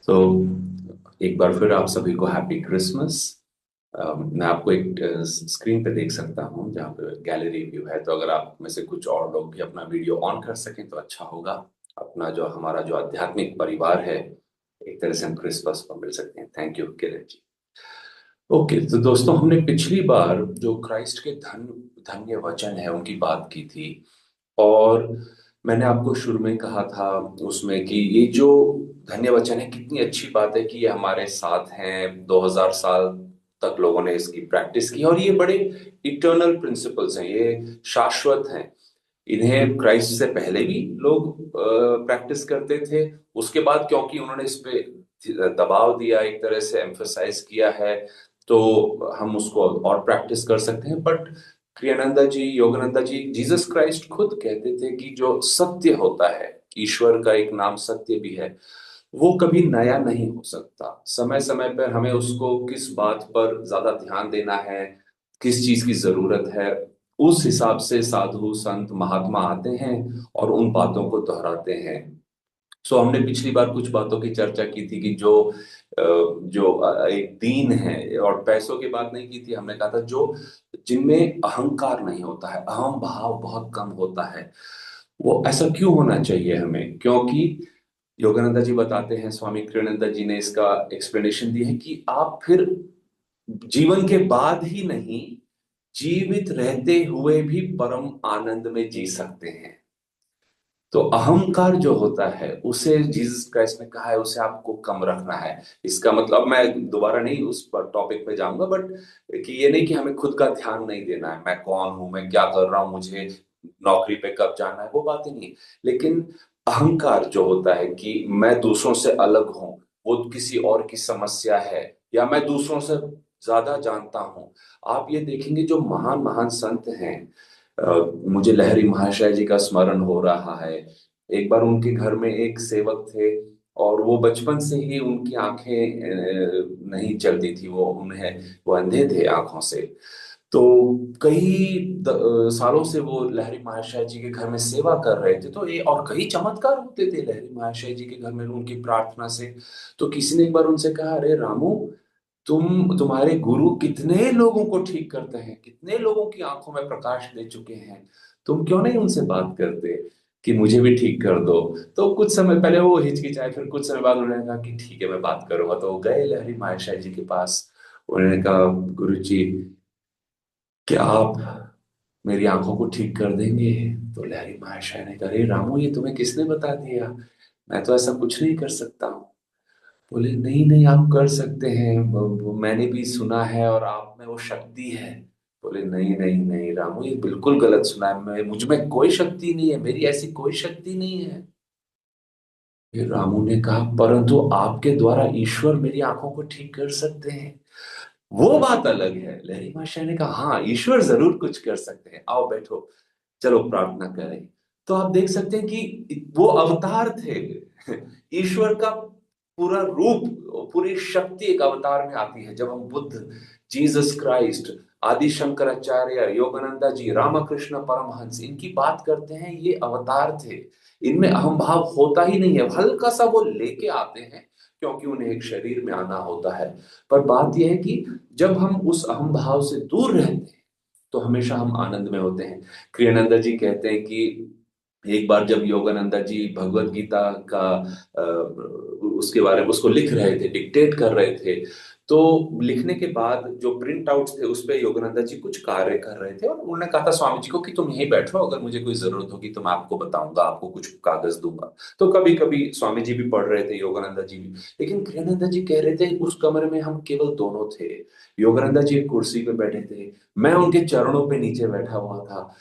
तो एक बार फिर आप सभी को हैप्पी क्रिसमस। मैं आपको एक स्क्रीन पे देख सकता हूँ जहाँ पे गैलरी व्यू है, तो अगर आप में से कुछ और लोग भी अपना वीडियो ऑन कर सकें तो अच्छा होगा। अपना जो हमारा जो आध्यात्मिक परिवार है, एक तरह से हम क्रिसमस पर मिल सकते हैं। Thank you Kiran ji. Okay, तो दोस्तों हमने पिछली बार जो क्राइस्ट के धन्य वचन है उनकी बात की थी। और मैंने आपको शुरू में कहा था उसमें कि ये जो धन्य वचन है, कितनी अच्छी बात है कि ये हमारे साथ हैं। 2000 साल तक लोगों ने इसकी प्रैक्टिस की और ये बड़े इटर्नल प्रिंसिपल्स हैं, ये शाश्वत हैं। इन्हें क्राइस्ट से पहले भी लोग प्रैक्टिस करते थे। उसके बाद क्योंकि उन्होंने इस पे दबाव दिया, एक तरह से एम्फसाइज किया है, तो हम उसको और प्रैक्टिस कर सकते हैं। But Kriyananda ji, Yogananda ji, Jesus Christ खुद कहते थे कि जो सत्य होता है, ईश्वर का एक नाम सत्य भी है, वो कभी नया नहीं हो सकता। समय समय पर हमें उसको किस बात पर ज्यादा ध्यान देना है, किस चीज की जरूरत है, उस हिसाब से साधु संत महात्मा आते हैं और उन बातों को दोहराते हैं। सो हमने पिछली बार कुछ बातों की चर्चा की थी कि एक दीन है, और पैसों की बात नहीं की थी। हमने कहा था जो जिनमें अहंकार नहीं होता है, अहम भाव बहुत कम होता है, वो ऐसा क्यों होना चाहिए हमें? क्योंकि योगानंदा जी बताते हैं, स्वामी कृष्णानंदा जी ने इसका एक्सप्लेनेशन दी है कि आप फिर जीवन के बाद ही नहीं, जीवित रहते हुए भी परम आनंद में जी सकते हैं। तो अहंकार जो होता है उसे जीसस क्राइस्ट ने कहा है उसे आपको कम रखना है। इसका मतलब, मैं दोबारा नहीं उस पर टॉपिक पे जाऊंगा, बट कि ये नहीं कि हमें खुद का ध्यान नहीं देना है, मैं कौन हूं, मैं क्या कर रहा हूं, मुझे नौकरी पे कब जाना है, वो बातें नहीं। लेकिन अहंकार जो होता है कि मैं दूसरों से अलग हूं, वो किसी और की समस्या है, या मैं दूसरों से ज्यादा जानता हूं। आप ये देखेंगे जो महान महान संत हैं, मुझे लहरी महाशय जी का स्मरण हो रहा है। एक बार उनके घर में एक सेवक थे, और वो बचपन से ही उनकी आंखें नहीं चलती थी, वो अंधे थे आंखों से। तो कई सालों से वो लहरी महाशय जी के घर में सेवा कर रहे थे, तो ये और कई चमत्कार होते थे लहरी महाशय जी के घर में उनकी प्रार्थना से। तो किसी ने एक बार उनसे कहा, अरे रामू, तुम्हारे गुरु कितने लोगों को ठीक करते हैं, कितने लोगों की आंखों में प्रकाश दे चुके हैं, तुम क्यों नहीं उनसे बात करते कि मुझे भी ठीक कर दो? तो कुछ समय पहले वो हिचकिचाए, फिर कुछ समय बाद उन्होंने कहा कि ठीक है, मैं बात करूंगा। तो वो गए लहरी महाशय जी के पास। उन्होंने कहा, गुरु जी, क्या आप मेरी आंखों को ठीक कर देंगे? तो लहरी महाशय ने कहा, अरे रामू, ये तुम्हें किसने बता दिया? मैं तो ऐसा कुछ नहीं कर सकता हूँ। बोले, नहीं नहीं, आप कर सकते हैं, वो मैंने भी सुना है, और आप में वो शक्ति है। बोले, नहीं नहीं नहीं रामू, ये बिल्कुल गलत सुना है, मैं मुझ में कोई शक्ति नहीं है, मेरी ऐसी कोई शक्ति नहीं है। फिर रामू ने कहा, परंतु आपके द्वारा ईश्वर मेरी आंखों को ठीक कर सकते हैं, वो बात अलग है। लहरी महाशय ने कहा, हाँ, ईश्वर जरूर कुछ कर सकते हैं, आओ बैठो, चलो प्रार्थना करें। तो आप देख सकते हैं कि वो अवतार थे। ईश्वर का पूरा रूप, पूरी शक्ति एक अवतार में आती है। जब हम बुद्ध, जीसस क्राइस्ट, आदि शंकराचार्य, योगानंदा जी, रामकृष्ण परमहंस, इनकी बात करते हैं, ये अवतार थे। इनमें अहम भाव होता ही नहीं है, हल्का सा वो लेके आते हैं क्योंकि उन्हें एक शरीर में आना होता है। पर बात यह है कि जब हम उस अहम भाव से दूर रहते हैं तो हमेशा हम आनंद में होते हैं। क्रियानंदा जी कहते हैं कि एक बार जब योगानंदा जी भगवत गीता का उसके बारे में उसको लिख रहे थे, डिक्टेट कर रहे थे, तो लिखने के बाद जो प्रिंट आउट्स थे उस पे योगानंदा जी कुछ कार्य कर रहे थे, और उन्होंने कहा था स्वामी जी को कि तुम यहीं बैठो, अगर मुझे कोई जरूरत होगी तो मैं आपको बताऊंगा, आपको कुछ कागज दूंगा। तो कभी कभी स्वामी जी भी पढ़ रहे थे, योगानंदा जी भी। लेकिन क्रियानंदा जी कह रहे थे, उस कमरे में हम केवल दोनों थे। योगानंदा जी एक कुर्सी पे बैठे थे, मैं उनके चरणों पे नीचे बैठा हुआ था।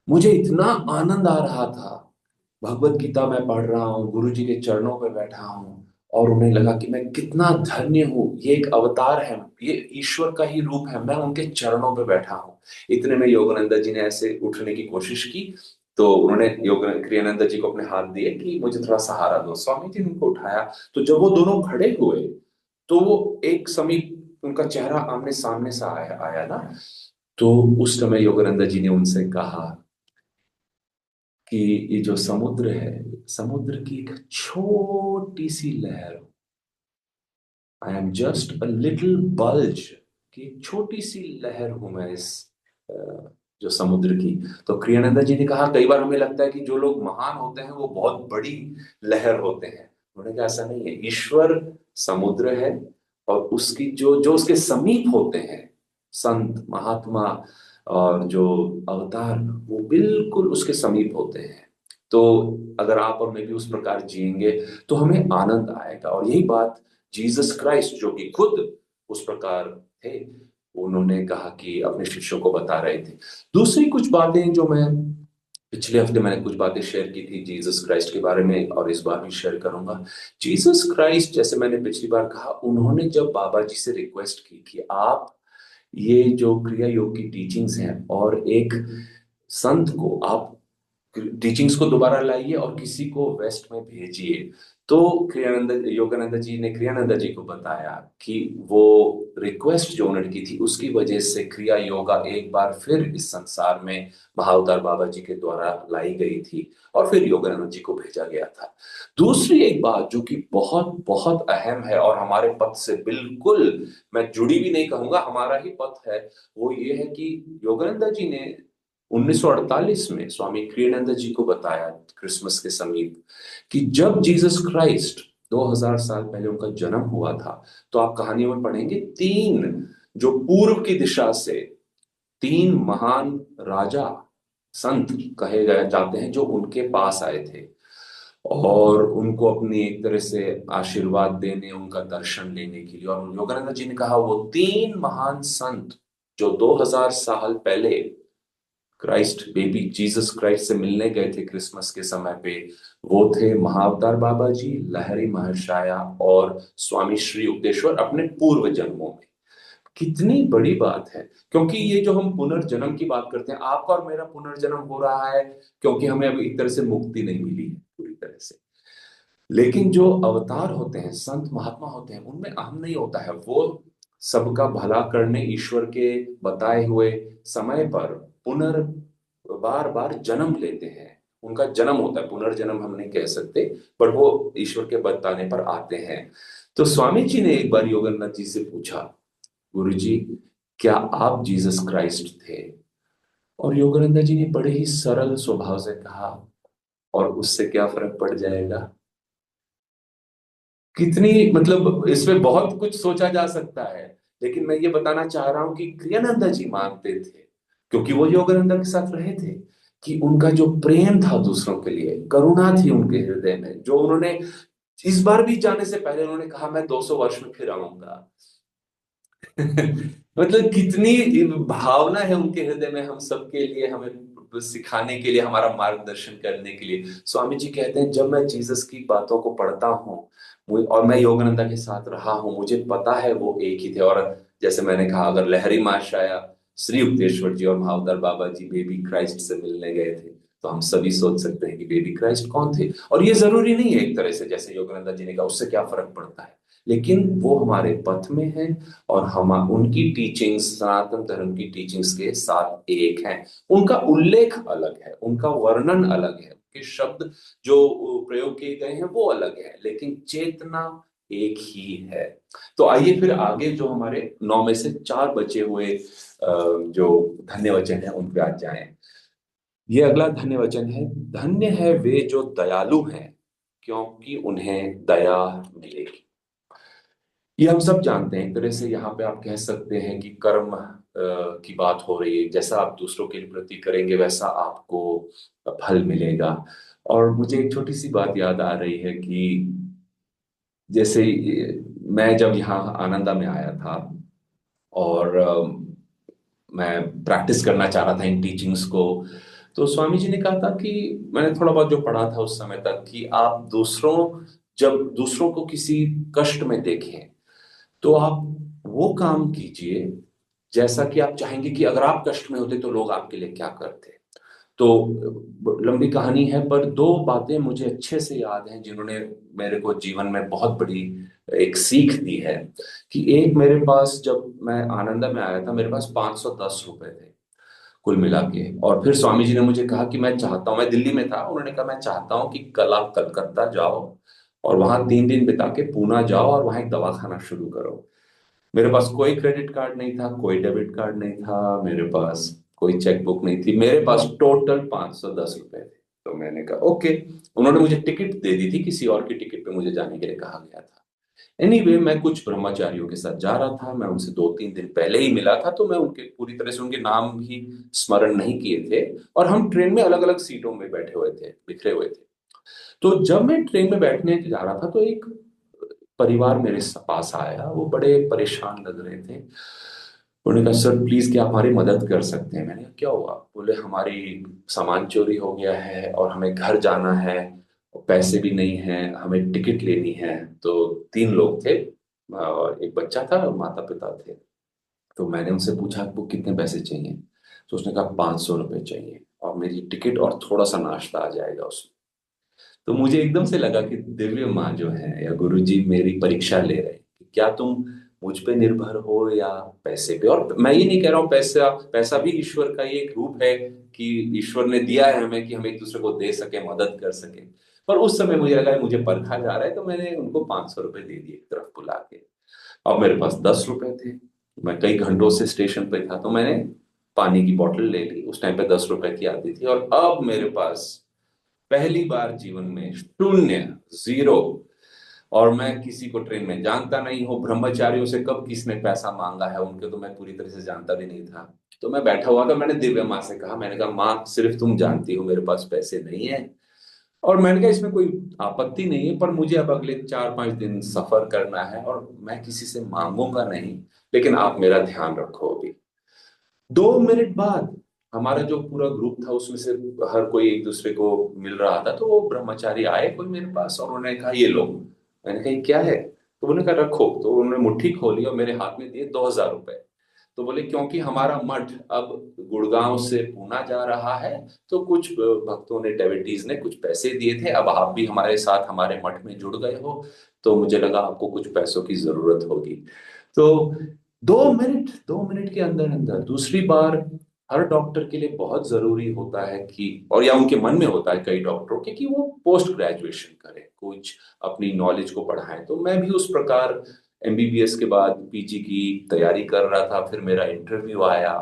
मुझे इतना आनंद आ रहा था, भगवत गीता मैं पढ़ रहा हूँ, गुरु जी के चरणों पे बैठा हूँ, और उन्हें लगा कि मैं कितना धन्य हूँ, ये एक अवतार है, ये ईश्वर का ही रूप है, मैं उनके चरणों पे बैठा हूँ। इतने में योगानंदा जी ने ऐसे उठने की कोशिश की, तो उन्होंने योग क्रियानंदा जी को अपने हाथ दिए कि मुझे थोड़ा सहारा दो। स्वामी जी ने उनको उठाया। तो जब वो दोनों खड़े हुए, तो वो एक समीप उनका चेहरा आमने सामने सा आया ना। तो उस समय योगानंदा जी ने उनसे कहा कि ये जो समुद्र है, समुद्र की एक छोटी सी लहर, I am just a little bulge, कि एक छोटी सी लहर हूं मैं इस अ, जो समुद्र की। तो क्रियानंदा जी ने कहा, कई बार हमें लगता है कि जो लोग महान होते हैं वो बहुत बड़ी लहर होते हैं। उन्होंने कहा ऐसा नहीं है, ईश्वर समुद्र है, और उसकी जो जो उसके समीप होते हैं, संत महात्मा और जो अवतार, वो बिल्कुल उसके समीप होते हैं। तो अगर आप और मैं भी उस प्रकार जिएंगे तो हमें आनंद आएगा। और यही बात जीसस क्राइस्ट, जो कि खुद उस प्रकार थे, उन्होंने कहा कि अपने शिष्यों को बता रहे थे। दूसरी कुछ बातें जो मैं पिछले हफ्ते मैंने कुछ बातें शेयर की थी जीसस क्राइस्ट के बारे में, और इस बार भी शेयर करूंगा। जीसस क्राइस्ट, जैसे मैंने पिछली बार कहा, उन्होंने जब बाबा जी से रिक्वेस्ट की कि आप ये जो क्रिया योग की टीचिंग्स हैं, और एक संत को आप टीचिंग्स को दोबारा लाइए और किसी को वेस्ट में भेजिए। तो क्रियानंद योगानंद जी ने क्रियानंद जी को बताया कि वो रिक्वेस्ट जो उन्होंने की थी, उसकी वजह से क्रिया योगा एक बार फिर इस संसार में महाअवतार बाबा जी के द्वारा लाई गई थी, और फिर योगानंद जी को भेजा गया था। दूसरी एक बात जो कि बहुत बहुत अहम है, और हमारे पथ से बिल्कुल, मैं जुड़ी भी नहीं कहूंगा, हमारा ही पथ है, वो ये है कि योगानंद जी ने 1948 में स्वामी क्रियानंद जी को बताया, क्रिसमस के समीप, कि जब जीसस क्राइस्ट 2000 साल पहले उनका जन्म हुआ था, तो आप कहानियों में पढ़ेंगे, तीन जो पूर्व की दिशा से तीन महान राजा संत कहे गए जाते हैं, जो उनके पास आए थे और उनको अपनी एक तरह से आशीर्वाद देने, उनका दर्शन लेने के लिए। और योगानंद जी ने कहा, वो तीन महान संत जो 2000 साल पहले क्राइस्ट बेबी जीसस क्राइस्ट से मिलने गए थे क्रिसमस के समय पे, वो थे महाअवतार बाबा जी, लहरी महर्षाया और स्वामी श्री युक्तेश्वर, अपने पूर्व जन्मों में। कितनी बड़ी बात है, क्योंकि ये जो हम पुनर्जन्म की बात करते हैं, आपका और मेरा पुनर्जन्म हो रहा है क्योंकि हमें अभी एक तरह से मुक्ति नहीं मिली है पूरी तरह से। लेकिन जो अवतार होते हैं, संत महात्मा होते हैं, उनमें अहम नहीं होता है। वो सबका भला करने ईश्वर के बताए हुए समय पर पुनर् बार बार जन्म लेते हैं। उनका जन्म होता है, पुनर्जन्म हम नहीं कह सकते, पर वो ईश्वर के बताने पर आते हैं। तो स्वामी जी ने एक बार योगेंद्र जी से पूछा, गुरु जी, क्या आप जीसस क्राइस्ट थे? और योगानंद जी ने बड़े ही सरल स्वभाव से कहा, और उससे क्या फर्क पड़ जाएगा? कितनी, मतलब इसमें बहुत कुछ सोचा जा सकता है, लेकिन मैं ये बताना चाह रहा हूं कि क्रियानंद जी मानते थे, क्योंकि वो योगानंद के साथ रहे थे, कि उनका जो प्रेम था दूसरों के लिए, करुणा थी उनके हृदय में, जो उन्होंने इस बार भी जाने से पहले उन्होंने कहा, मैं 200 वर्ष में फिर आऊंगा। मतलब कितनी भावना है उनके हृदय में हम सबके लिए, हमें सिखाने के लिए, हमारा मार्गदर्शन करने के लिए। स्वामी जी कहते हैं, जब मैं जीसस की बातों को पढ़ता हूँ, और मैं योगानंदा के साथ रहा हूँ, मुझे पता है वो एक ही थे। और जैसे मैंने कहा, अगर लहरी महाशया, श्री युक्तेश्वर जी और महाअवतार बाबा जी बेबी क्राइस्ट से मिलने गए थे, तो हम सभी सोच सकते हैं कि बेबी क्राइस्ट कौन थे। और ये जरूरी नहीं है, एक तरह से जैसे योगानंदा जी ने कहा, उससे क्या फर्क पड़ता है, लेकिन वो हमारे पथ में है, और हम उनकी टीचिंग्स, सनातन धर्म की टीचिंग्स के साथ एक हैं। उनका उल्लेख अलग है, उनका वर्णन अलग है, उनके शब्द जो प्रयोग किए गए हैं वो अलग है, लेकिन चेतना एक ही है। तो आइए फिर आगे जो हमारे 9 में से 4 बचे हुए जो धन्य वचन है उन पे आज जाएं। ये अगला धन्य वचन है, धन्य है वे जो दयालु हैं, क्योंकि उन्हें दया मिलेगी। ये हम सब जानते हैं, एक तरह से यहाँ पे आप कह सकते हैं कि कर्म की बात हो रही है। जैसा आप दूसरों के प्रति करेंगे, वैसा आपको फल मिलेगा। और मुझे एक छोटी सी बात याद आ रही है कि जैसे मैं जब यहाँ आनंदा में आया था, और मैं प्रैक्टिस करना चाह रहा था इन टीचिंग्स को, तो स्वामी जी ने कहा था कि मैंने थोड़ा बहुत जो पढ़ा था उस समय तक, कि आप दूसरों, जब दूसरों को किसी कष्ट में देखें, तो आप वो काम कीजिए जैसा कि आप चाहेंगे कि अगर आप कष्ट में होते तो लोग आपके लिए क्या करते। तो लंबी कहानी है, पर दो बातें मुझे अच्छे से याद हैं जिन्होंने मेरे को जीवन में बहुत बड़ी एक सीख दी है। कि एक, मेरे पास जब मैं आनंद में आया था, मेरे पास 510 रुपए थे कुल मिला के। और फिर स्वामी जी ने मुझे कहा कि मैं चाहता हूँ, मैं दिल्ली में था, उन्होंने कहा मैं चाहता हूँ कि कल आप कलकत्ता जाओ और वहां 3 दिन बिता के पूना जाओ और वहां एक दवाखाना शुरू करो। मेरे पास कोई क्रेडिट कार्ड नहीं था, कोई डेबिट कार्ड नहीं था, मेरे पास कोई चेक बुक नहीं थी, मेरे पास टोटल 510 रुपए थे। तो मैंने कहा ओके। उन्होंने मुझे टिकट दे दी थी, किसी और की टिकट पे मुझे जाने के लिए कहा गया था। एनीवे, मैं कुछ ब्रह्मचारियों के साथ जा रहा था, मैं उनसे 2-3 दिन पहले ही मिला था, तो मैं उनके पूरी तरह से उनके नाम भी स्मरण नहीं किए थे। और हम ट्रेन में अलग अलग सीटों में बैठे हुए थे, बिखरे हुए थे। तो जब मैं ट्रेन में बैठने जा रहा था तो एक परिवार मेरे पास आया, वो बड़े परेशान लग रहे थे। उन्होंने कहा सर प्लीज क्या आप हमारी मदद कर सकते हैं? मैंने कहा क्या हुआ? बोले हमारी सामान चोरी हो गया है और हमें घर जाना है, और पैसे भी नहीं है, हमें टिकट लेनी है। तो 3 लोग थे, और एक बच्चा था और माता पिता थे। तो मैंने उनसे पूछा आपको कितने पैसे चाहिए? तो उसने कहा 500 रुपये चाहिए, और मेरी टिकट और थोड़ा सा नाश्ता आ जाएगा उसमें। तो मुझे एकदम से लगा कि दिव्य माँ जो है या गुरु जी मेरी परीक्षा ले रहे हैं कि क्या तुम मुझ पे निर्भर हो या पैसे पे। और मैं ये नहीं कह रहा हूँ, पैसा पैसा भी ईश्वर का ही एक रूप है कि ईश्वर ने दिया है हमें कि हम एक दूसरे को दे सके, मदद कर सके। पर उस समय मुझे लगा मुझे परखा जा रहा है, तो मैंने उनको 500 रुपये दे दिए एक तरफ बुला के। अब मेरे पास 10 रुपए थे, मैं कई घंटों से स्टेशन पे था, तो मैंने पानी की बोतल ले ली। उस टाइम पे 10 रुपए की आती थी, और अब मेरे पास पहली बार जीवन में शून्य, जीरो। और मैं किसी को ट्रेन में जानता नहीं हूँ, ब्रह्मचारियों से कब किसने पैसा मांगा है उनके तो मैं पूरी तरह से जानता भी नहीं था। तो मैं बैठा हुआ था, मैंने दिव्या माँ से कहा, मैंने कहा माँ सिर्फ तुम जानती हो मेरे पास पैसे नहीं है, और मैंने कहा इसमें कोई आपत्ति नहीं है, पर मुझे अब अगले 4-5 दिन सफर करना है और मैं किसी से मांगूंगा नहीं, लेकिन आप मेरा ध्यान रखो अभी। 2 मिनट बाद हमारा जो पूरा ग्रुप था उसमें से हर कोई एक दूसरे को मिल रहा था, तो वो ब्रह्मचारी आए कोई मेरे पास और उन्होंने कहा ये लो। मैंने कहा ये क्या है? तो उन्होंने कहा रखो। तो उन्होंने मुट्ठी खोली और मेरे हाथ में दिए 2,000 रुपए। तो बोले क्योंकि हमारा मठ अब गुड़गांव से पूना जा रहा है, तो कुछ भक्तों ने, डेवोटीज ने कुछ पैसे दिए थे, अब आप भी हमारे साथ हमारे मठ में जुड़ गए हो, तो मुझे लगा आपको कुछ पैसों की जरूरत होगी। तो 2 मिनट के अंदर अंदर दूसरी बार, हर डॉक्टर के लिए बहुत जरूरी होता है कि, और या उनके मन में होता है कई डॉक्टरों के, कि वो पोस्ट ग्रेजुएशन करें, कुछ अपनी नॉलेज को बढ़ाएं। तो मैं भी उस प्रकार एमबीबीएस के बाद पीजी की तैयारी कर रहा था, फिर मेरा इंटरव्यू आया।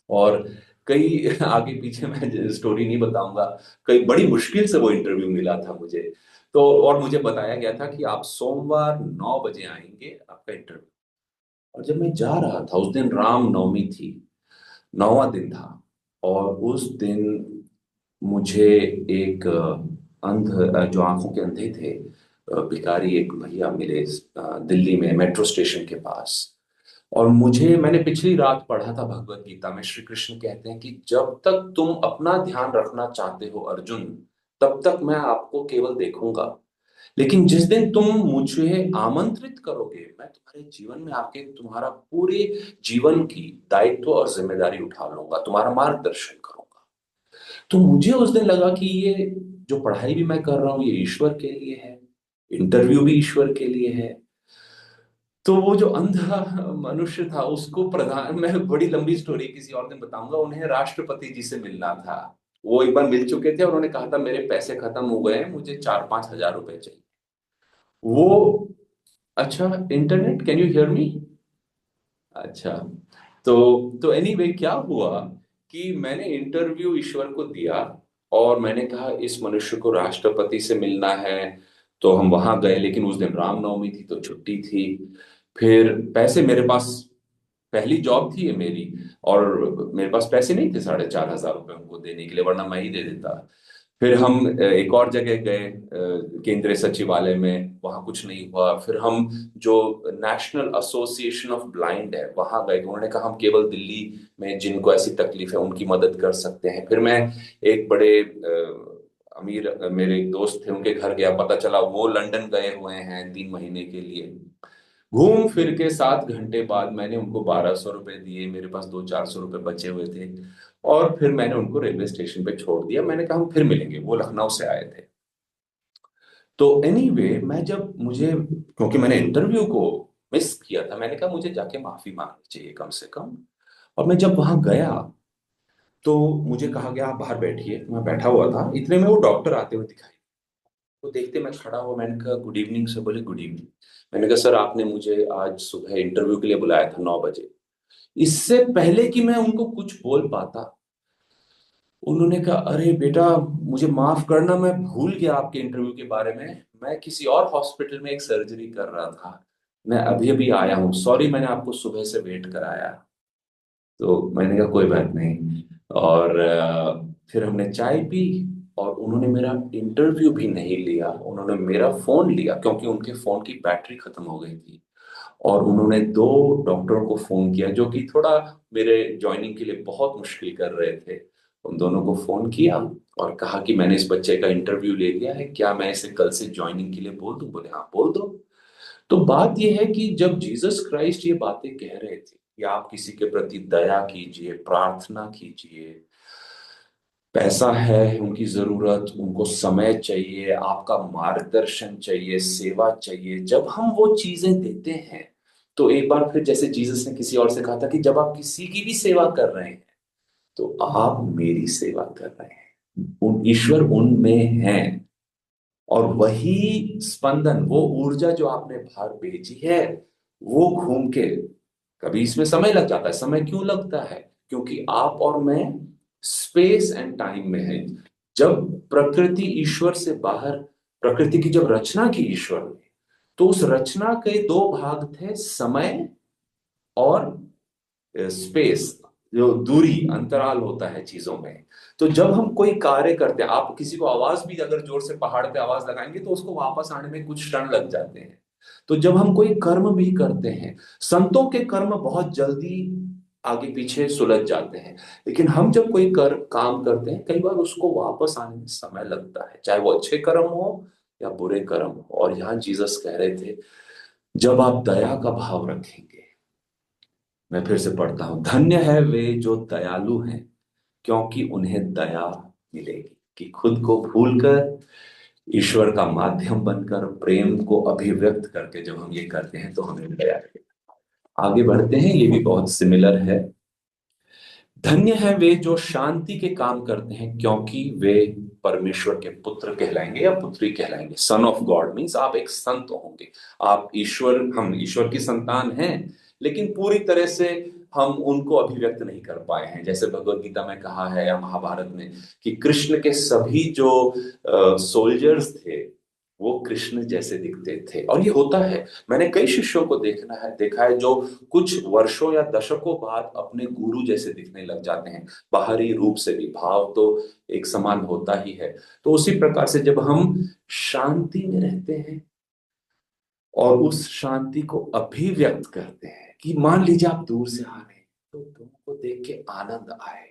और कई आगे पीछे मैं स्टोरी नहीं बताऊंगा, कई बड़ी मुश्किल से वो इंटरव्यू मिला था मुझे। तो और मुझे बताया गया था कि आप सोमवार 9 बजे आएंगे, आपका इंटरव्यू। और जब मैं जा रहा था, उस दिन राम नवमी थी, 9वां दिन था, और उस दिन मुझे एक अंध जो आंखों के अंधे थे, भिखारी एक भैया मिले दिल्ली में मेट्रो स्टेशन के पास। और मैंने पिछली रात पढ़ा था भगवत गीता में, श्री कृष्ण कहते हैं कि जब तक तुम अपना ध्यान रखना चाहते हो अर्जुन, तब तक मैं आपको केवल देखूंगा, लेकिन जिस दिन तुम मुझे आमंत्रित करोगे, मैं तुम्हारे जीवन में आके तुम्हारा पूरे जीवन की दायित्व और जिम्मेदारी उठा लूंगा, तुम्हारा मार्गदर्शन करूंगा। तो मुझे उस दिन लगा कि ये जो पढ़ाई भी मैं कर रहा हूँ ये ईश्वर के लिए है, इंटरव्यू भी ईश्वर के लिए है। तो वो जो अंधा मनुष्य था उसको प्रधान, मैं बड़ी लंबी स्टोरी किसी और दिन बताऊंगा, उन्हें राष्ट्रपति जी से मिलना था। वो एक बार मिल चुके थे और उन्होंने कहा था मेरे पैसे खत्म हो गए हैं, मुझे 4-5 हजार रुपए चाहिए। वो, अच्छा, internet, can you hear me? अच्छा। तो एनीवे क्या हुआ कि मैंने इंटरव्यू ईश्वर को दिया, और मैंने कहा इस मनुष्य को राष्ट्रपति से मिलना है। तो हम वहां गए, लेकिन उस दिन रामनवमी थी तो छुट्टी थी। फिर पैसे मेरे पास, पहली जॉब थी ये मेरी, और मेरे पास पैसे नहीं थे 4,500 रुपये उनको देने के लिए, वरना मैं ही दे देता। फिर हम एक और जगह गए, केंद्रीय सचिवालय में, वहां कुछ नहीं हुआ। फिर हम जो नेशनल एसोसिएशन ऑफ ब्लाइंड है वहां गए, तो उन्होंने कहा हम केवल दिल्ली में जिनको ऐसी तकलीफ है उनकी मदद कर सकते हैं। फिर मैं एक बड़े अमीर मेरे एक दोस्त थे उनके घर गया, पता चला वो लंदन गए हुए हैं 3 महीने के लिए। घूम फिर के 7 घंटे बाद मैंने उनको 1,200 रुपए दिए, मेरे पास 200-400 रुपए बचे हुए थे। और फिर मैंने उनको रेलवे स्टेशन पे छोड़ दिया, मैंने कहा हम फिर मिलेंगे, वो लखनऊ से आए थे। तो एनीवे, मैं जब मुझे, क्योंकि मैंने इंटरव्यू को मिस किया था, मैंने कहा मुझे जाके माफी मांगनी चाहिए कम से कम। और मैं जब वहां गया तो मुझे कहा गया आप बाहर बैठिए, मैं बैठा हुआ था, इतने में वो डॉक्टर आते हुए दिखाई। तो देखते मैं खड़ा हुआ, मैंने कहा गुड इवनिंग सर। बोले गुड इवनिंग। मैंने कहा सर आपने मुझे आज सुबह इंटरव्यू के लिए बुलाया था 9 बजे। इससे पहले कि मैं उनको कुछ बोल पाता, उन्होंने कहा अरे बेटा मुझे माफ करना, मैं भूल गया आपके इंटरव्यू के बारे में। मैं किसी और हॉस्पिटल में एक सर्जरी कर रहा था, मैं अभी अभी आया हूँ, सॉरी मैंने आपको सुबह से वेट कराया। तो मैंने कहा कोई बात नहीं। और फिर हमने चाय पी, और उन्होंने मेरा इंटरव्यू भी नहीं लिया, उन्होंने मेरा फोन लिया क्योंकि उनके फोन की बैटरी खत्म हो गई थी। और उन्होंने 2 डॉक्टरों को फोन किया जो कि थोड़ा मेरे ज्वाइनिंग के लिए बहुत मुश्किल कर रहे थे। उन दोनों को फोन किया और कहा कि मैंने इस बच्चे का इंटरव्यू ले लिया है, क्या मैं इसे कल से ज्वाइनिंग के लिए बोल दूं? बोले हाँ बोल दो। तो बात यह है कि जब जीसस क्राइस्ट ये बातें कह रहे थे कि आप किसी के प्रति दया कीजिए, प्रार्थना कीजिए, पैसा है उनकी जरूरत, उनको समय चाहिए, आपका मार्गदर्शन चाहिए, सेवा चाहिए, जब हम वो चीजें देते हैं, तो एक बार फिर जैसे जीसस ने किसी और से कहा था कि जब आप किसी की भी सेवा कर रहे हैं तो आप मेरी सेवा कर रहे हैं। उन ईश्वर उनमें है, और वही स्पंदन, वो ऊर्जा जो आपने बाहर भेजी है, वो घूम के, कभी इसमें समय लग जाता है। समय क्यों लगता है? क्योंकि आप और मैं स्पेस एंड टाइम में है। जब प्रकृति ईश्वर से बाहर, प्रकृति की जब रचना की ईश्वर ने, तो उस रचना के 2 भाग थे, समय और स्पेस, जो दूरी अंतराल होता है चीजों में। तो जब हम कोई कार्य करते हैं, आप किसी को आवाज भी अगर जोर से पहाड़ पे आवाज लगाएंगे तो उसको वापस आने में कुछ क्षण लग जाते हैं। तो जब हम कोई कर्म भी करते हैं, संतों के कर्म बहुत जल्दी आगे पीछे सुलझ जाते हैं, लेकिन हम जब कोई काम करते हैं कई बार उसको वापस आने में समय लगता है, चाहे वो अच्छे कर्म हो या बुरे कर्म हो। और यहाँ जीसस कह रहे थे जब आप दया का भाव रखेंगे, मैं फिर से पढ़ता हूं, धन्य है वे जो दयालु हैं क्योंकि उन्हें दया मिलेगी। कि खुद को भूलकर ईश्वर का माध्यम बनकर प्रेम को अभिव्यक्त करके जब हम ये करते हैं तो हमें दया मिलेगी। आगे बढ़ते हैं, ये भी बहुत सिमिलर है। धन्य है वे जो शांति के काम करते हैं क्योंकि वे परमेश्वर के पुत्र कहलाएंगे या पुत्री कहलाएंगे। सन ऑफ गॉड मीन्स आप एक संत होंगे। आप ईश्वर, हम ईश्वर की संतान हैं, लेकिन पूरी तरह से हम उनको अभिव्यक्त नहीं कर पाए हैं। जैसे भगवत गीता में कहा है या महाभारत में कि कृष्ण के सभी जो सोल्जर्स थे वो कृष्ण जैसे दिखते थे। और ये होता है, मैंने कई शिष्यों को देखा है जो कुछ वर्षों या दशकों बाद अपने गुरु जैसे दिखने लग जाते हैं। बाहरी रूप से भी भाव तो एक समान होता ही है। तो उसी प्रकार से जब हम शांति में रहते हैं और उस शांति को अभिव्यक्त करते हैं, कि मान लीजिए आप दूर से आ रहे हैं तो तुमको देख के आनंद आए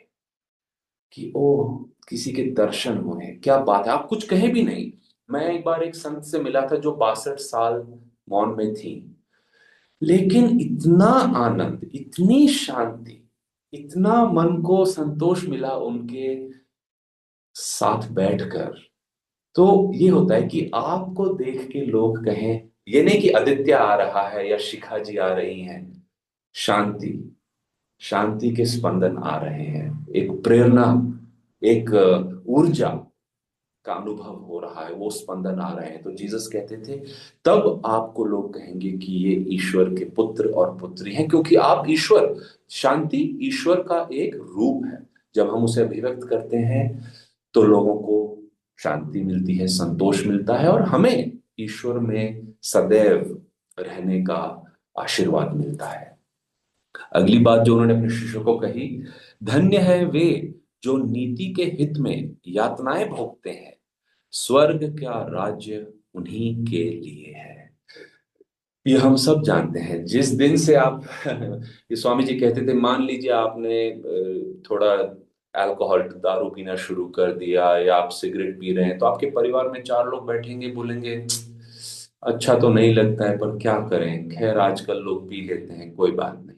कि ओह किसी के दर्शन हुए, क्या बात है, आप कुछ कहे भी नहीं। मैं एक बार एक संत से मिला था जो 62 साल मौन में थी, लेकिन इतना आनंद, इतनी शांति, इतना मन को संतोष मिला उनके साथ बैठकर। तो ये होता है कि आपको देख के लोग कहें, ये नहीं कि आदित्य आ रहा है या शिखा जी आ रही हैं, शांति, शांति के स्पंदन आ रहे हैं, एक प्रेरणा, एक ऊर्जा का अनुभव हो रहा है, वो स्पंदन आ रहे हैं। तो जीसस कहते थे तब आपको लोग कहेंगे कि ये ईश्वर के पुत्र और पुत्री हैं, क्योंकि आप ईश्वर, शांति ईश्वर का एक रूप है। जब हम उसे अभिव्यक्त करते हैं तो लोगों को शांति मिलती है, संतोष मिलता है, और हमें ईश्वर में सदैव रहने का आशीर्वाद मिलता है। अगली बात जो उन्होंने अपने शिष्यों को कही, धन्य है वे जो नीति के हित में यातनाएं भोगते हैं, स्वर्ग का राज्य उन्हीं के लिए है। ये हम सब जानते हैं। जिस दिन से आप ये स्वामी जी कहते थे, मान लीजिए आपने थोड़ा अल्कोहल, दारू पीना शुरू कर दिया, या आप सिगरेट पी रहे हैं, तो आपके परिवार में 4 लोग बैठेंगे, बोलेंगे अच्छा तो नहीं लगता है पर क्या करें, खैर आजकल लोग पी लेते हैं, कोई बात नहीं।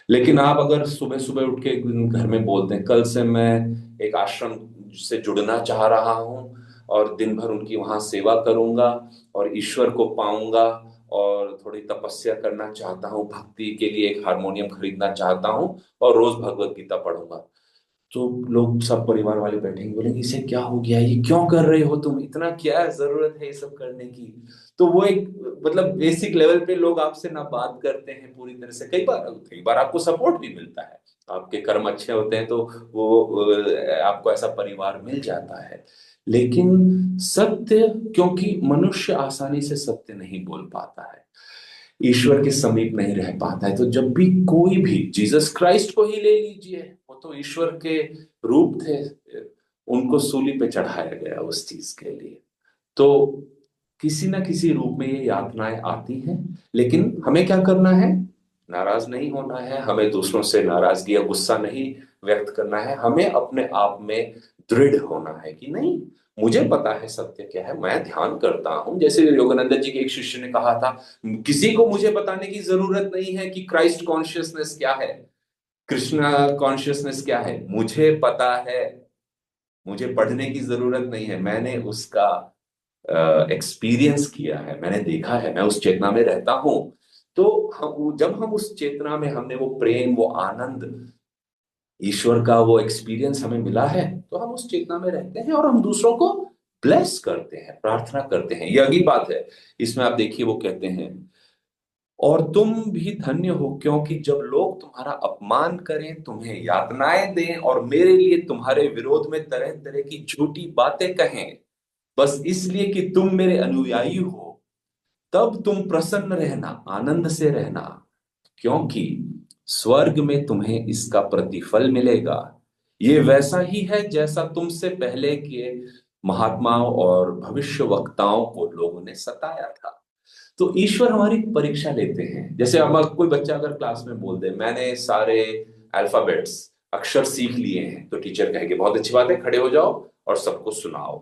लेकिन आप अगर सुबह सुबह उठ के घर में बोलते हैं कल से मैं एक आश्रम से जुड़ना चाह रहा हूं और दिन भर उनकी वहां सेवा करूंगा और ईश्वर को पाऊंगा, और थोड़ी तपस्या करना चाहता हूँ, भक्ति के लिए एक हारमोनियम खरीदना चाहता हूँ और रोज भगवत गीता पढ़ूंगा, तो लोग सब परिवार वाले बैठेंगे, बोलेंगे इसे क्या हो गया, ये क्यों कर रहे हो तुम, इतना क्या जरूरत है ये सब करने की। तो वो एक मतलब बेसिक लेवल पे लोग आपसे ना बात करते हैं पूरी तरह से। कई बार आपको सपोर्ट भी मिलता है, आपके कर्म अच्छे होते हैं तो वो आपको ऐसा परिवार मिल जाता है। लेकिन सत्य, क्योंकि मनुष्य आसानी से सत्य नहीं बोल पाता है, ईश्वर के समीप नहीं रह पाता है, तो जब भी कोई भी, जीसस क्राइस्ट को ही ले लीजिए, वो तो ईश्वर के रूप थे, उनको सूली पे चढ़ाया गया उस चीज के लिए। तो किसी ना किसी रूप में ये यातनाएं आती हैं, लेकिन हमें क्या करना है? नाराज नहीं होना है, हमें दूसरों से नाराजगी या गुस्सा नहीं व्यक्त करना है, हमें अपने आप में दृढ़ होना है कि नहीं, मुझे पता है सत्य क्या है, मैं ध्यान करता हूं। जैसे योगानंद जी के एक शिष्य ने कहा था, किसी को मुझे बताने की जरूरत नहीं है कि क्राइस्ट कॉन्शियसनेस क्या है, कृष्णा कॉन्शियसनेस क्या है, मुझे पता है, मुझे पढ़ने की जरूरत नहीं है, मैंने उसका एक्सपीरियंस किया है, मैंने देखा है, मैं उस चेतना में रहता हूं। तो जब हम उस चेतना में, हमने वो प्रेम, वो आनंद, ईश्वर का वो एक्सपीरियंस हमें मिला है, तो हम उस चेतना में रहते हैं और हम दूसरों को ब्लेस करते हैं, प्रार्थना करते हैं। ये अगली बात है। इसमें आप देखिए वो कहते हैं, और तुम भी धन्य हो, क्योंकि जब लोग तुम्हारा अपमान करें, तुम्हें यातनाएं दें और मेरे लिए तुम्हारे विरोध में तरह तरह की झूठी बातें कहें, बस इसलिए कि तुम मेरे अनुयायी हो, तब तुम प्रसन्न रहना, आनंद से रहना, क्योंकि स्वर्ग में तुम्हें इसका प्रतिफल मिलेगा। ये वैसा ही है जैसा तुमसे पहले के महात्माओं और भविष्य वक्ताओं को लोगों ने सताया था। तो ईश्वर हमारी परीक्षा लेते हैं। जैसे हम, कोई बच्चा अगर क्लास में बोल दे मैंने सारे अल्फाबेट्स, अक्षर सीख लिए हैं, तो टीचर कहेगी बहुत अच्छी बात है, खड़े हो जाओ और सबको सुनाओ।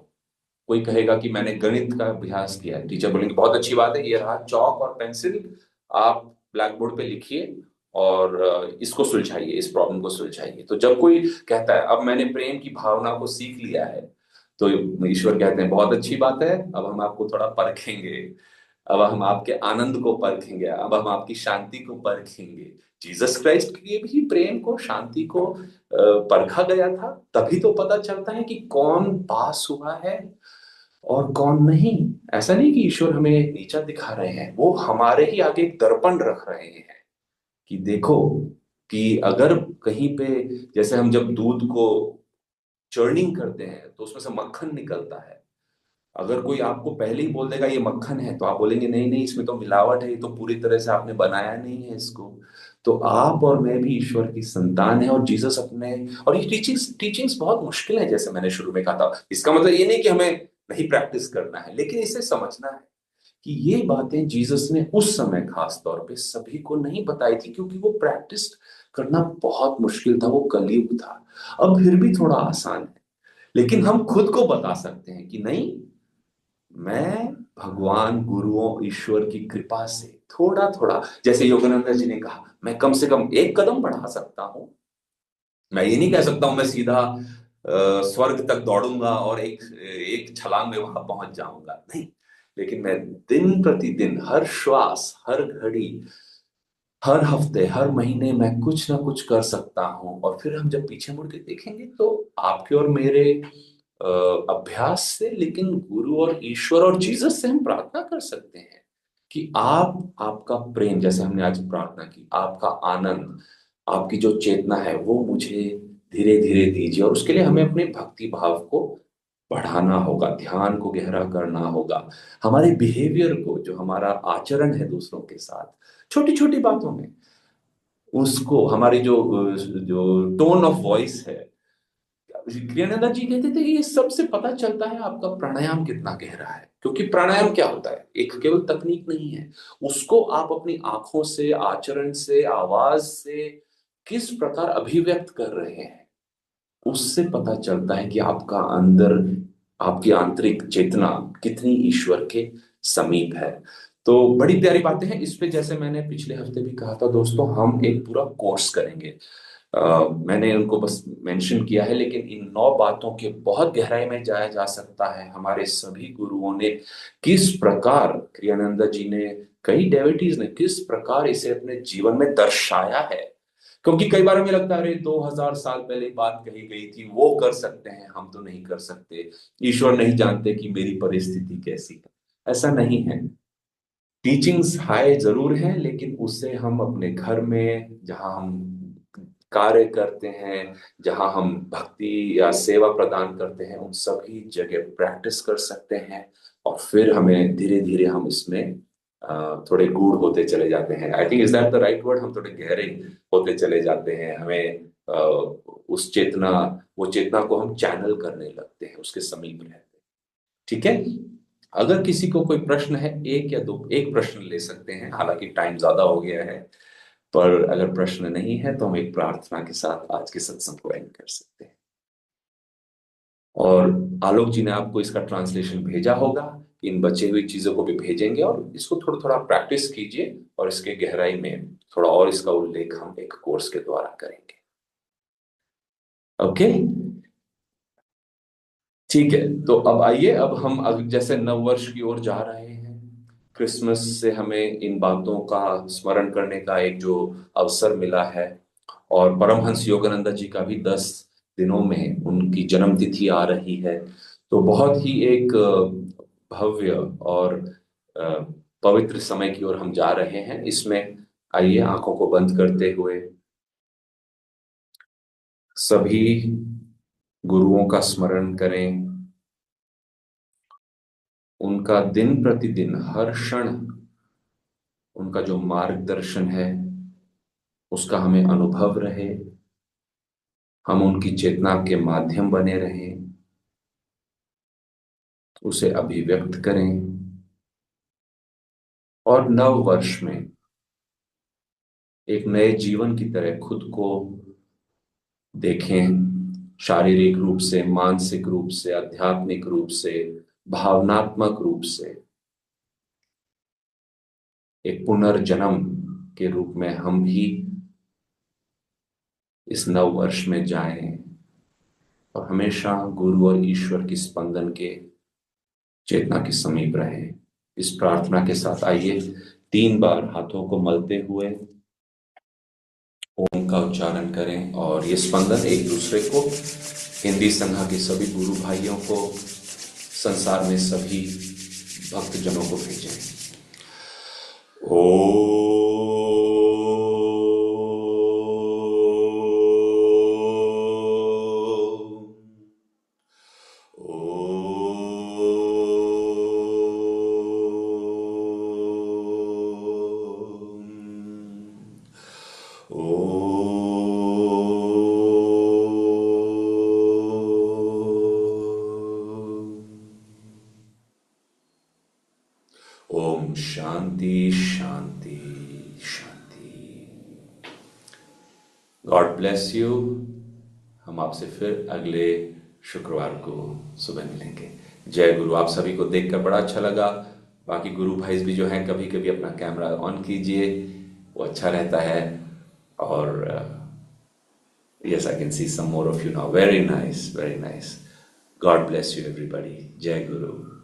कोई कहेगा कि मैंने गणित का अभ्यास किया है, टीचर बोलेंगे बहुत अच्छी बात है, ये रहा चौक और पेंसिल, आप ब्लैक बोर्ड पे लिखिए और इसको सुलझाइए, इस प्रॉब्लम को सुलझाइए। तो जब कोई कहता है अब मैंने प्रेम की भावना को सीख लिया है, तो ईश्वर कहते हैं बहुत अच्छी बात है, अब हम आपको थोड़ा परखेंगे, अब हम आपके आनंद को परखेंगे, अब हम आपकी शांति को परखेंगे। जीसस क्राइस्ट के भी प्रेम को, शांति को परखा गया था, तभी तो पता चलता है कि कौन पास हुआ है और कौन नहीं। ऐसा नहीं कि ईश्वर हमें नीचा दिखा रहे हैं, वो हमारे ही आगे एक दर्पण रख रहे हैं कि देखो, कि अगर कहीं पे, जैसे हम जब दूध को चर्निंग करते हैं तो उसमें से मक्खन निकलता है, अगर कोई आपको पहले ही बोल देगा ये मक्खन है, तो आप बोलेंगे नहीं नहीं, इसमें तो मिलावट है, ये तो पूरी तरह से आपने बनाया नहीं है इसको। तो आप और मैं भी ईश्वर की संतान है, और जीसस अपने, और ये टीचिंग्स टीचिंग्स बहुत मुश्किल है, जैसे मैंने शुरू में कहा था। इसका मतलब ये नहीं कि हमें नहीं प्रैक्टिस करना है, लेकिन इसे समझना है कि ये बातें जीसस ने उस समय खास तौर पे सभी को नहीं बताई थी, क्योंकि वो प्रैक्टिस करना बहुत मुश्किल था, वो कलयुग था। अब फिर भी थोड़ा आसान है, लेकिन हम खुद को बता सकते हैं कि नहीं, मैं भगवान, गुरुओं, ईश्वर की कृपा से थोड़ा थोड़ा, जैसे योगानंद जी ने कहा, मैं कम से कम एक कदम बढ़ा सकता हूं। मैं ये नहीं कह सकता हूं मैं सीधा स्वर्ग तक दौड़ूंगा और एक एक छलांग में वहां पहुंच जाऊंगा, नहीं। लेकिन मैं दिन प्रतिदिन, हर श्वास, हर घड़ी, हर हफ्ते, हर महीने मैं कुछ ना कुछ कर सकता हूं। और फिर हम जब पीछे मुड़ के देखेंगे तो आपके और मेरे अभ्यास से, लेकिन गुरु और ईश्वर और जीसस से हम प्रार्थना कर सकते हैं कि आप, आपका प्रेम, जैसे हमने आज प्रार्थना की, आपका आनंद, आपकी जो चेतना है वो मुझे धीरे धीरे दीजिए। और उसके लिए हमें अपने भक्ति भाव को बढ़ाना होगा, ध्यान को गहरा करना होगा, हमारे बिहेवियर को, जो हमारा आचरण है दूसरों के साथ, छोटी छोटी बातों में, उसको, हमारी जो जो टोन ऑफ वॉइस है। क्रियानंदा जी कहते थे कि ये सबसे पता चलता है आपका प्राणायाम कितना गहरा है, क्योंकि प्राणायाम क्या होता है, एक केवल तकनीक नहीं है, उसको आप अपनी आंखों से, आचरण से, आवाज से किस प्रकार अभिव्यक्त कर रहे हैं, उससे पता चलता है कि आपका अंदर, आपकी आंतरिक चेतना कितनी ईश्वर के समीप है। तो बड़ी प्यारी बातें हैं इस पे। जैसे मैंने पिछले हफ्ते भी कहा था दोस्तों, हम एक पूरा कोर्स करेंगे। मैंने उनको बस मेंशन किया है, लेकिन इन 9 बातों के बहुत गहराई में जाया जा सकता है। हमारे सभी गुरुओं ने किस प्रकार, क्रियानंदा जी ने, कई डेविटीज ने किस प्रकार इसे अपने जीवन में दर्शाया है, क्योंकि कई बार हमें लगता है अरे 2000 साल पहले बात कही गई थी, वो कर सकते हैं, हम तो नहीं कर सकते, ईश्वर नहीं जानते कि मेरी परिस्थिति कैसी है। ऐसा नहीं है। टीचिंग्स हाई जरूर है, लेकिन उससे हम अपने घर में जहां हम कार्य करते हैं, जहां हम भक्ति या सेवा प्रदान करते हैं, उन सभी जगह प्रैक्टिस कर सकते हैं। और फिर हमें धीरे धीरे हम इसमें थोड़े गूढ़ होते चले जाते हैं। I think is that the right word, हम थोड़े गहरे होते चले जाते हैं। हमें उस चेतना, वो चेतना को हम चैनल करने लगते हैं, उसके समीप रहते हैं। ठीक है। अगर किसी को कोई प्रश्न है, एक या दो, एक प्रश्न ले सकते हैं, हालांकि टाइम ज्यादा हो गया है। पर अगर प्रश्न नहीं है तो हम एक प्रार्थना के साथ आज के सत्संग को एंड कर सकते हैं। और आलोक जी ने आपको इसका ट्रांसलेशन भेजा होगा, इन बचे हुई चीजों को भी भेजेंगे, और इसको थोड़ा थोड़ा प्रैक्टिस कीजिए, और इसके गहराई में थोड़ा और इसका उल्लेख हम एक कोर्स के द्वारा करेंगे। ओके, ठीक है। तो अब आइए, अब हम जैसे नव वर्ष की ओर जा रहे हैं, क्रिसमस से हमें इन बातों का स्मरण करने का एक जो अवसर मिला है, और परमहंस योगानंद जी का भी 10 दिनों में उनकी जन्म तिथि आ रही है। तो बहुत ही एक भव्य और अ, पवित्र समय की ओर हम जा रहे हैं। इसमें आइए आंखों को बंद करते हुए सभी गुरुओं का स्मरण करें। उनका दिन प्रतिदिन हर क्षण उनका जो मार्गदर्शन है उसका हमें अनुभव रहे, हम उनकी चेतना के माध्यम बने रहें, उसे अभिव्यक्त करें। और नव वर्ष में एक नए जीवन की तरह खुद को देखें, शारीरिक रूप से, मानसिक रूप से, आध्यात्मिक रूप से, भावनात्मक रूप से। एक पुनर्जन्म के रूप में हम भी इस नव वर्ष में जाएं, और हमेशा गुरु और ईश्वर की स्पंदन के चेतना के समीप रहे। इस प्रार्थना के साथ आइए 3 बार हाथों को मलते हुए ओम का उच्चारण करें, और ये स्पंदन एक दूसरे को, हिंदी संघ के सभी गुरु भाइयों को, संसार में सभी भक्तजनों को भेजें। ओ ओम शांति शांति शांति। God bless you. हम आपसे फिर अगले शुक्रवार को सुबह मिलेंगे। जय गुरु। आप सभी को देखकर बड़ा अच्छा लगा। बाकी गुरु भाई भी जो हैं, कभी कभी अपना कैमरा ऑन कीजिए, वो अच्छा रहता है। और yes, I can see some more of you now. Very nice, very nice. God bless you everybody. जय गुरु।